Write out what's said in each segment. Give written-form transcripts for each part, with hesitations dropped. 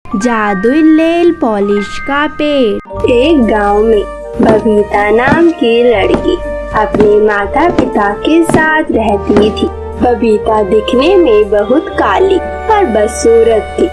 जादुई nail polish का पेड़। एक गांव में बबीता नाम की लड़की अपने माता पिता के साथ रहती थी। बबीता दिखने में बहुत काली और बदसूरत थी,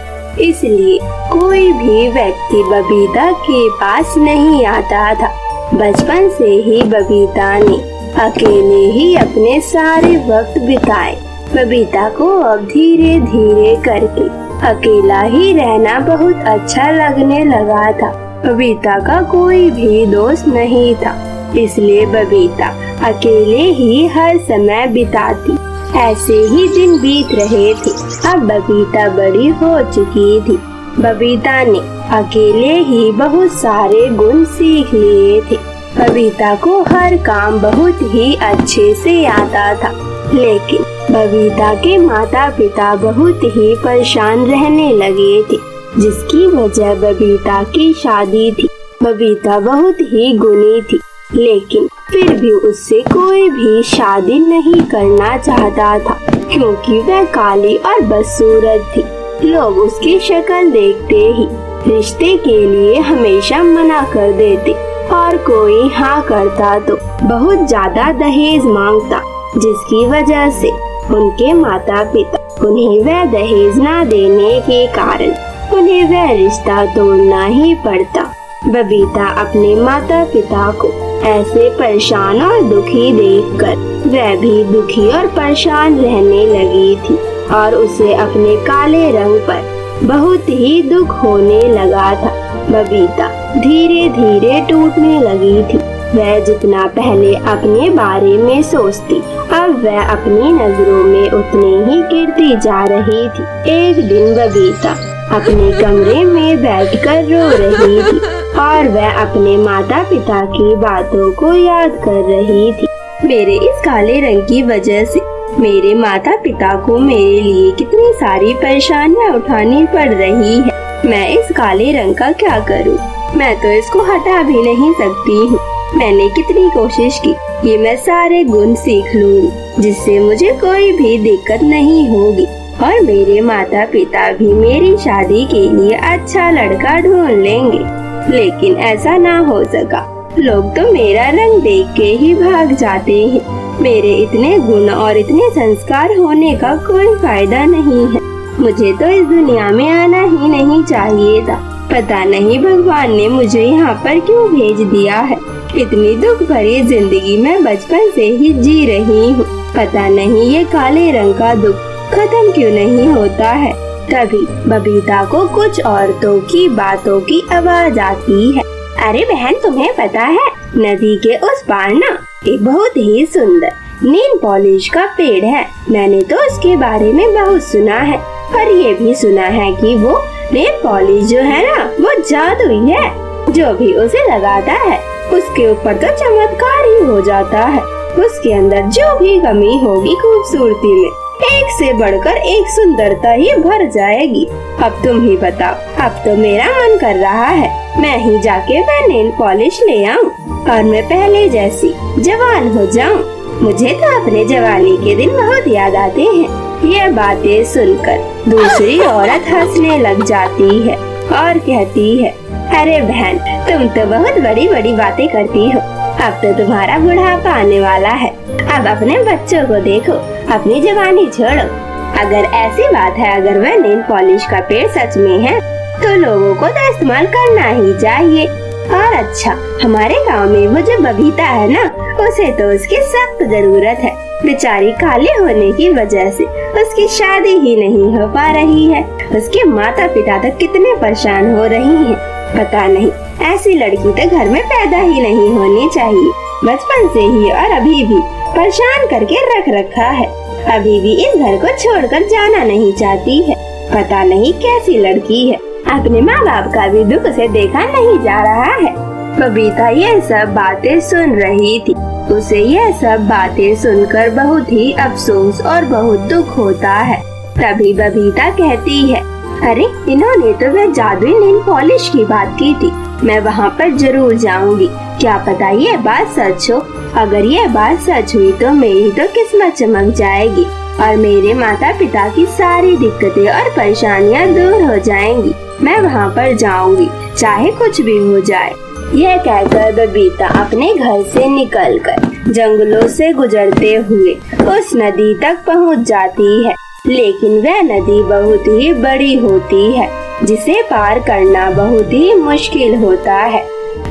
इसलिए कोई भी व्यक्ति बबीता के पास नहीं आता था। बचपन से ही बबीता ने अकेले ही अपने सारे वक्त बिताए। बबीता को अब धीरे धीरे करके अकेला ही रहना बहुत अच्छा लगने लगा था। बबीता का कोई भी दोस्त नहीं था, इसलिए बबीता अकेले ही हर समय बिताती। ऐसे ही दिन बीत रहे थे। अब बबीता बड़ी हो चुकी थी। बबीता ने अकेले ही बहुत सारे गुण सीख लिए थे। बबीता को हर काम बहुत ही अच्छे से आता था, लेकिन बबीता के माता पिता बहुत ही परेशान रहने लगे थे, जिसकी वजह बबीता की शादी थी। बबीता बहुत ही गुणी थी, लेकिन फिर भी उससे कोई भी शादी नहीं करना चाहता था, क्योंकि वह काली और बदसूरत थी। लोग उसकी शक्ल देखते ही रिश्ते के लिए हमेशा मना कर देते, और कोई हाँ करता तो बहुत ज्यादा दहेज मांगता, जिसकी वजह से उनके माता पिता उन्हें वह दहेज न देने के कारण उन्हें वह रिश्ता तोड़ना ही पड़ता। बबीता अपने माता पिता को ऐसे परेशान और दुखी देखकर वह भी दुखी और परेशान रहने लगी थी, और उसे अपने काले रंग पर बहुत ही दुख होने लगा था। बबीता धीरे धीरे टूटने लगी थी। वह जितना पहले अपने बारे में सोचती, अब वह अपनी नजरों में उतने ही गिरती जा रही थी। एक दिन बबीता अपने कमरे में बैठकर रो रही थी, और वह अपने माता पिता की बातों को याद कर रही थी। मेरे इस काले रंग की वजह से मेरे माता पिता को मेरे लिए कितनी सारी परेशानियां उठानी पड़ रही है। मैं इस काले रंग का क्या करूं? मैं तो इसको हटा भी नहीं सकती हूँ। मैंने कितनी कोशिश की कि मैं सारे गुण सीख लूंगी, जिससे मुझे कोई भी दिक्कत नहीं होगी, और मेरे माता पिता भी मेरी शादी के लिए अच्छा लड़का ढूंढ लेंगे। लेकिन ऐसा ना हो सका। लोग तो मेरा रंग देख के ही भाग जाते हैं। मेरे इतने गुण और इतने संस्कार होने का कोई फायदा नहीं है। मुझे तो इस दुनिया में आना ही नहीं चाहिए था। पता नहीं भगवान ने मुझे यहाँ पर क्यों भेज दिया है। इतनी दुख भरी जिंदगी मैं बचपन से ही जी रही हूँ। पता नहीं ये काले रंग का दुख खत्म क्यों नहीं होता है। तभी बबीता को कुछ औरतों की बातों की आवाज आती है। अरे बहन, तुम्हें पता है नदी के उस पार ना एक बहुत ही सुंदर नेल पॉलिश का पेड़ है। मैंने तो उसके बारे में बहुत सुना है, और ये भी सुना है कि वो नेल पॉलिश जो है ना वो जादुई है। जो भी उसे लगाता है उसके ऊपर तो चमत्कार ही हो जाता है। उसके अंदर जो भी कमी होगी खूबसूरती में, एक से बढ़कर एक सुंदरता ही भर जाएगी। अब तुम ही बताओ। अब तो मेरा मन कर रहा है मैं ही जाके वह नेल पॉलिश ले आऊं, और मैं पहले जैसी जवान हो जाऊं। मुझे तो अपने जवानी के दिन बहुत याद आते हैं। ये बातें सुनकर दूसरी औरत हंसने लग जाती है और कहती है, अरे बहन, तुम तो बहुत बड़ी बड़ी बातें करती हो। अब तो तुम्हारा बुढ़ापा आने वाला है। अब अपने बच्चों को देखो, अपनी जवानी छोड़ो। अगर ऐसी बात है, अगर वह नेल पॉलिश का पेड़ सच में है, तो लोगों को तो इस्तेमाल करना ही चाहिए। और अच्छा, हमारे गांव में वो जो बबीता है ना, उसे तो उसकी सख्त जरूरत है। बेचारी काले होने की वजह से उसकी शादी ही नहीं हो पा रही है। उसके माता पिता तो कितने परेशान हो रही हैं। पता नहीं, ऐसी लड़की तो घर में पैदा ही नहीं होनी चाहिए। बचपन से ही और अभी भी परेशान करके रख रखा है। अभी भी इस घर को छोड़कर जाना नहीं चाहती है। पता नहीं कैसी लड़की है। अपने माँ बाप का भी दुख उसे देखा नहीं जा रहा है। बबीता ये सब बातें सुन रही थी। उसे यह सब बातें सुनकर बहुत ही अफसोस और बहुत दुख होता है। तभी बबीता कहती है, अरे इन्होंने तो वह जादुई नेल पॉलिश की बात की थी। मैं वहाँ पर जरूर जाऊंगी। क्या पता ये बात सच हो। अगर ये बात सच हुई तो मेरी तो किस्मत चमक जाएगी। और मेरे माता पिता की सारी दिक्कतें और परेशानियां दूर हो जाएंगी। मैं वहाँ पर जाऊंगी, चाहे कुछ भी हो जाए। यह कहकर बबीता अपने घर से निकलकर जंगलों से गुजरते हुए उस नदी तक पहुँच जाती है। लेकिन वह नदी बहुत ही बड़ी होती है, जिसे पार करना बहुत ही मुश्किल होता है।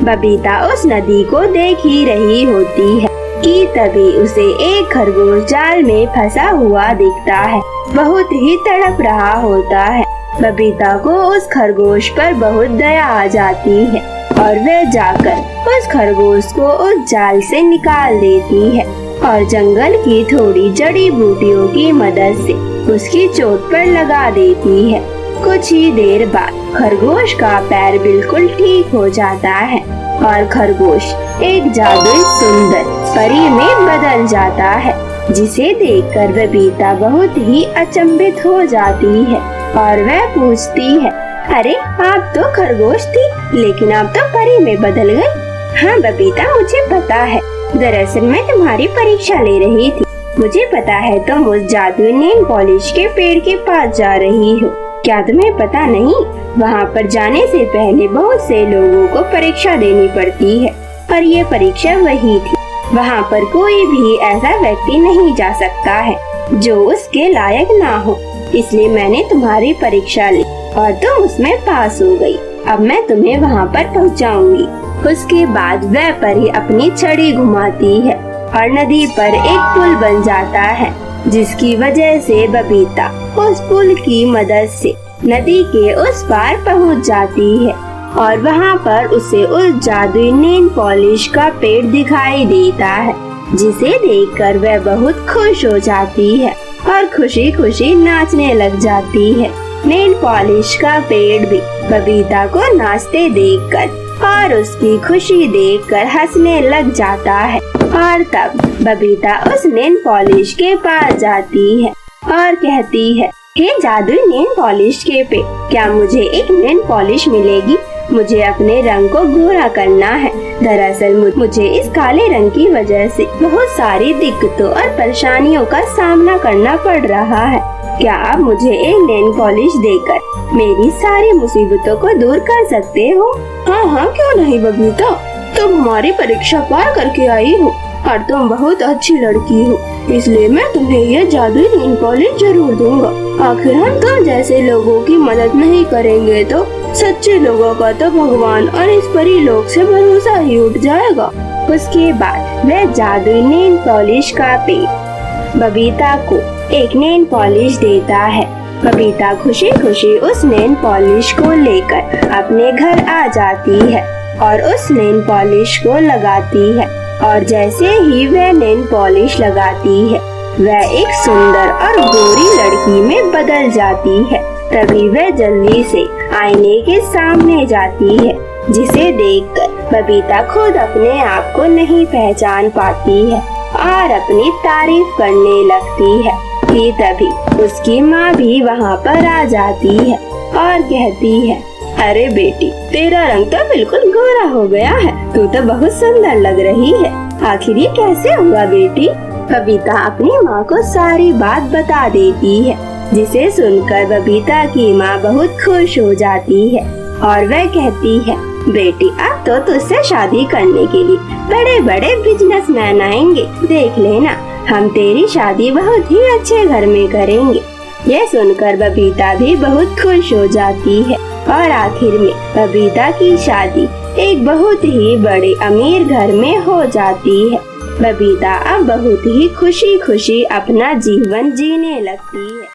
बबीता उस नदी को देख ही रही होती है कि तभी उसे एक खरगोश जाल में फंसा हुआ दिखता है। बहुत ही तड़प रहा होता है। बबीता को उस खरगोश पर बहुत दया आ जाती है और वह जाकर उस खरगोश को उस जाल से निकाल देती है और जंगल की थोड़ी जड़ी बूटियों की मदद से उसकी चोट पर लगा देती है। कुछ ही देर बाद खरगोश का पैर बिल्कुल ठीक हो जाता है और खरगोश एक जादुई सुंदर परी में बदल जाता है, जिसे देखकर बबीता बहुत ही अचंभित हो जाती है और वह पूछती है, अरे आप तो खरगोश थी, लेकिन आप तो परी में बदल गई। हाँ बबीता, मुझे पता है। दरअसल मैं तुम्हारी परीक्षा ले रही थी। मुझे पता है तुम उस जादुई नेल पॉलिश के पेड़ के पास जा रही हो। क्या तुम्हें पता नहीं, वहाँ पर जाने से पहले बहुत से लोगों को परीक्षा देनी पड़ती है और ये परीक्षा वही थी। वहाँ पर कोई भी ऐसा व्यक्ति नहीं जा सकता है जो उसके लायक ना हो। इसलिए मैंने तुम्हारी परीक्षा ली और तुम उसमें पास हो गई। अब मैं तुम्हें वहाँ पर पहुँचाऊंगी। उसके बाद वह परी अपनी छड़ी घुमाती है और नदी पर एक पुल बन जाता है, जिसकी वजह से बबीता उस पुल की मदद से नदी के उस पार पहुंच जाती है और वहां पर उसे उस जादुई नेल पॉलिश का पेड़ दिखाई देता है, जिसे देखकर वह बहुत खुश हो जाती है और खुशी खुशी नाचने लग जाती है। नेल पॉलिश का पेड़ भी बबीता को नाचते देखकर और उसकी खुशी देखकर हंसने लग जाता है और तब बबीता उस नेल पॉलिश के पास जाती है और कहती है, हे जादुई नेल पॉलिश के पेड़, क्या मुझे एक नेल पॉलिश मिलेगी? मुझे अपने रंग को गोरा करना है। दरअसल मुझे इस काले रंग की वजह से बहुत सारी दिक्कतों और परेशानियों का सामना करना पड़ रहा है। क्या आप मुझे एक नेल पॉलिश देकर मेरी सारी मुसीबतों को दूर कर सकते हो? हाँ हाँ, क्यों नहीं बबीता, तुम हमारी परीक्षा पार करके आई हो और तुम बहुत अच्छी लड़की हो, इसलिए मैं तुम्हें यह जादुई नेल पॉलिश जरूर दूंगा। आखिर हम तुम जैसे लोगों की मदद नहीं करेंगे तो सच्चे लोगों का तो भगवान और इस परी लोक से भरोसा ही उठ जाएगा। उसके बाद वह जादुई नेल पॉलिश का पेड़ बबीता को एक नेल पॉलिश देता है। बबीता खुशी खुशी उस नेल पॉलिश को लेकर अपने घर आ जाती है और उस नेल पॉलिश को लगाती है और जैसे ही वह नेल पॉलिश लगाती है, वह एक सुंदर और गोरी लड़की में बदल जाती है। तभी वह जल्दी से आईने के सामने जाती है, जिसे देखकर बबीता खुद अपने आप को नहीं पहचान पाती है और अपनी तारीफ करने लगती है कि तभी उसकी माँ भी वहाँ पर आ जाती है और कहती है, अरे बेटी, तेरा रंग तो बिल्कुल गोरा हो गया है। तू तो बहुत सुंदर लग रही है। आखिर ये कैसे हुआ बेटी? बबीता अपनी माँ को सारी बात बता देती है, जिसे सुनकर बबीता की माँ बहुत खुश हो जाती है और वह कहती है, बेटी, अब तो तुझसे शादी करने के लिए बड़े बड़े बिजनेसमैन आएंगे। देख लेना, हम तेरी शादी बहुत ही अच्छे घर में करेंगे। यह सुनकर बबीता भी बहुत खुश हो जाती है और आखिर में बबीता की शादी एक बहुत ही बड़े अमीर घर में हो जाती है। बबीता अब बहुत ही खुशी खुशी अपना जीवन जीने लगती है।